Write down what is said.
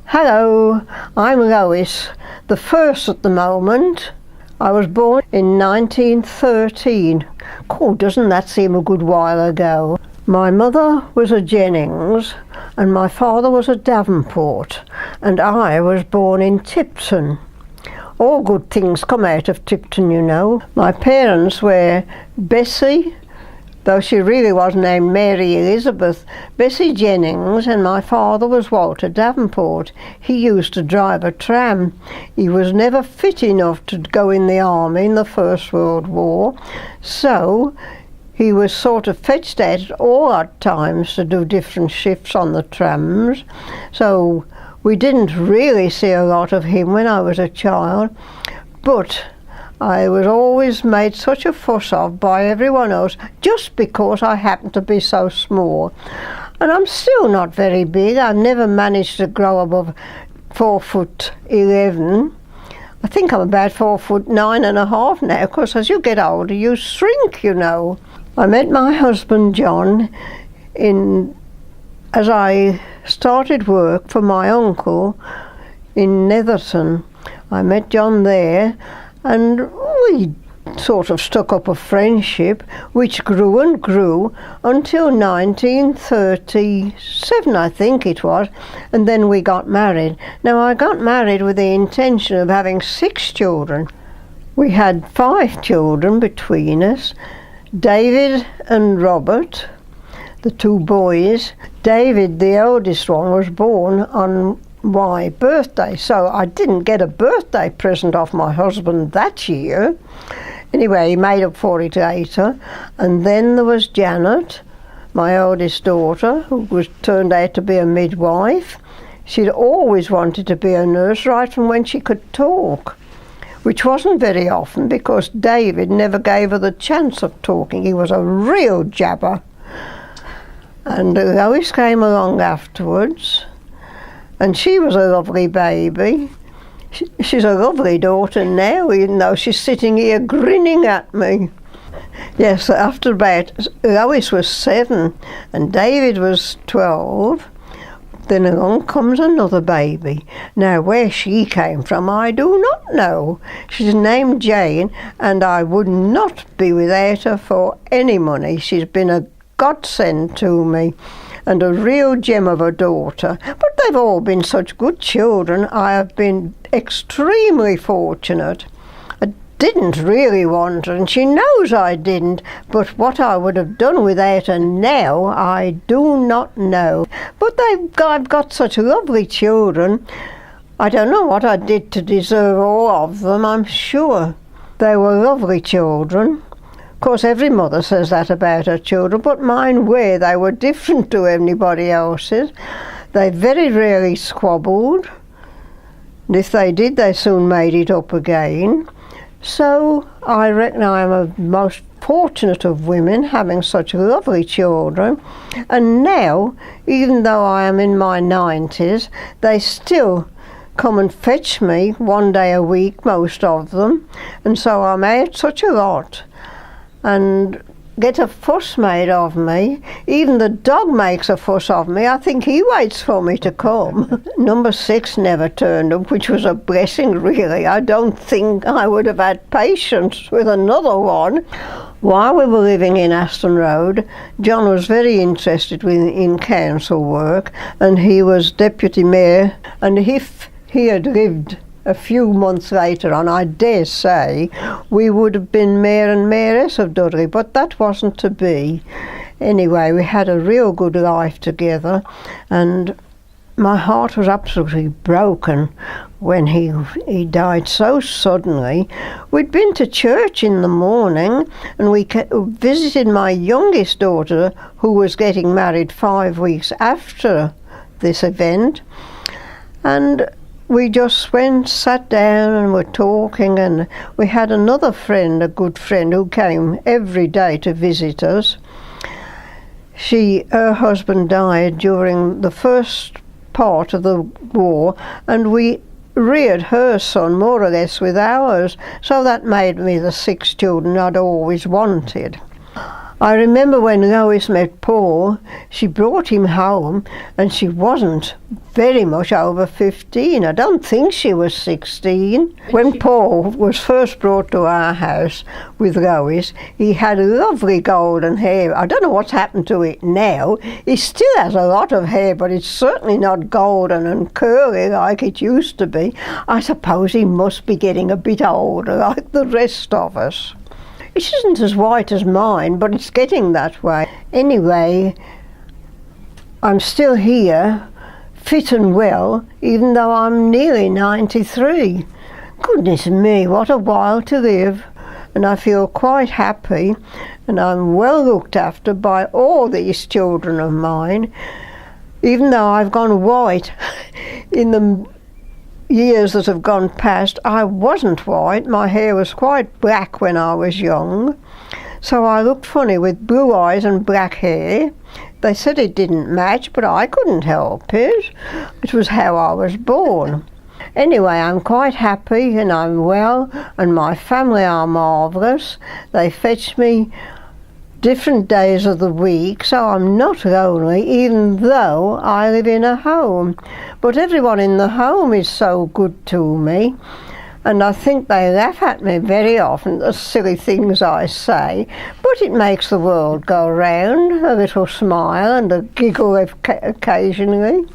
Hello, I'm Lois, the first at the moment. I was born in 1913. Cool, doesn't that seem a good while ago? My mother was a Jennings and my father was a Davenport, and I was born in Tipton. All good things come out of Tipton, you know. My parents were Bessie, though she really was named Mary Elizabeth, Bessie Jennings, and my father was Walter Davenport. He used to drive a tram. He was never fit enough to go in the army in the First World War, so he was sort of fetched out at all odd times to do different shifts on the trams. So we didn't really see a lot of him when I was a child, but I was always made such a fuss of by everyone else just because I happened to be so small. And I'm still not very big. I've never managed to grow above 4'11". I think I'm about 4'9.5" now, because as you get older you shrink, you know. I met my husband John as I started work for my uncle in Netherton. I met John there, and we sort of stuck up a friendship which grew and grew until 1937, I think it was, and then we got married. Now, I got married with the intention of having 6 children. We had 5 children between us: David and Robert, the 2 boys. David, the eldest one, was born on my birthday, so I didn't get a birthday present off my husband that year. Anyway, he made up for it later. And then there was Janet, my oldest daughter, who turned out to be a midwife. She'd always wanted to be a nurse right from when she could talk, which wasn't very often because David never gave her the chance of talking. He was a real jabber. And Lois came along afterwards, and she was a lovely baby. She's a lovely daughter now, even though she's sitting here grinning at me. Yes, after about, Lois was 7 and David was 12. Then along comes another baby. Now, where she came from, I do not know. She's named Jane, and I would not be without her for any money. She's been a godsend to me, and a real gem of a daughter. But they've all been such good children. I have been extremely fortunate. I didn't really want her, and she knows I didn't, but what I would have done without her now, I do not know. But I've got such lovely children. I don't know what I did to deserve all of them, I'm sure. They were lovely children. Of course, every mother says that about her children, but mine were. They were different to anybody else's. They very rarely squabbled, and if they did, they soon made it up again. So I reckon I am a most fortunate of women, having such lovely children. And now, even though I am in my 90s, they still come and fetch me one day a week, most of them, and so I'm out such a lot and get a fuss made of me. Even the dog makes a fuss of me. I think he waits for me to come. Number 6 never turned up, which was a blessing, really. I don't think I would have had patience with another one. While we were living in Aston Road, John was very interested in council work, and he was deputy mayor, and if he had lived a few months later on, I dare say, we would have been mayor and mayoress of Dudley, but that wasn't to be. Anyway, we had a real good life together, and my heart was absolutely broken when he died so suddenly. We'd been to church in the morning, and we visited my youngest daughter, who was getting married 5 weeks after this event, and we just sat down and were talking, and we had another friend, a good friend, who came every day to visit us. Her husband died during the first part of the war, and we reared her son more or less with ours, so that made me the 6 children I'd always wanted. I remember when Lois met Paul, she brought him home and she wasn't very much over 15. I don't think she was 16. When Paul was first brought to our house with Lois, he had lovely golden hair. I don't know what's happened to it now. He still has a lot of hair, but it's certainly not golden and curly like it used to be. I suppose he must be getting a bit older like the rest of us. It isn't as white as mine, but it's getting that way. Anyway, I'm still here, fit and well, even though I'm nearly 93. Goodness me, what a while to live. And I feel quite happy, and I'm well looked after by all these children of mine, even though I've gone white in the years that have gone past. I wasn't white. My hair was quite black when I was young, so I looked funny with blue eyes and black hair. They said it didn't match, but I couldn't help it. It was how I was born. Anyway, I'm quite happy and I'm well, and my family are marvellous. They fetch me different days of the week, so I'm not lonely, even though I live in a home. But everyone in the home is so good to me, and I think they laugh at me very often, the silly things I say, but it makes the world go round, a little smile and a giggle occasionally.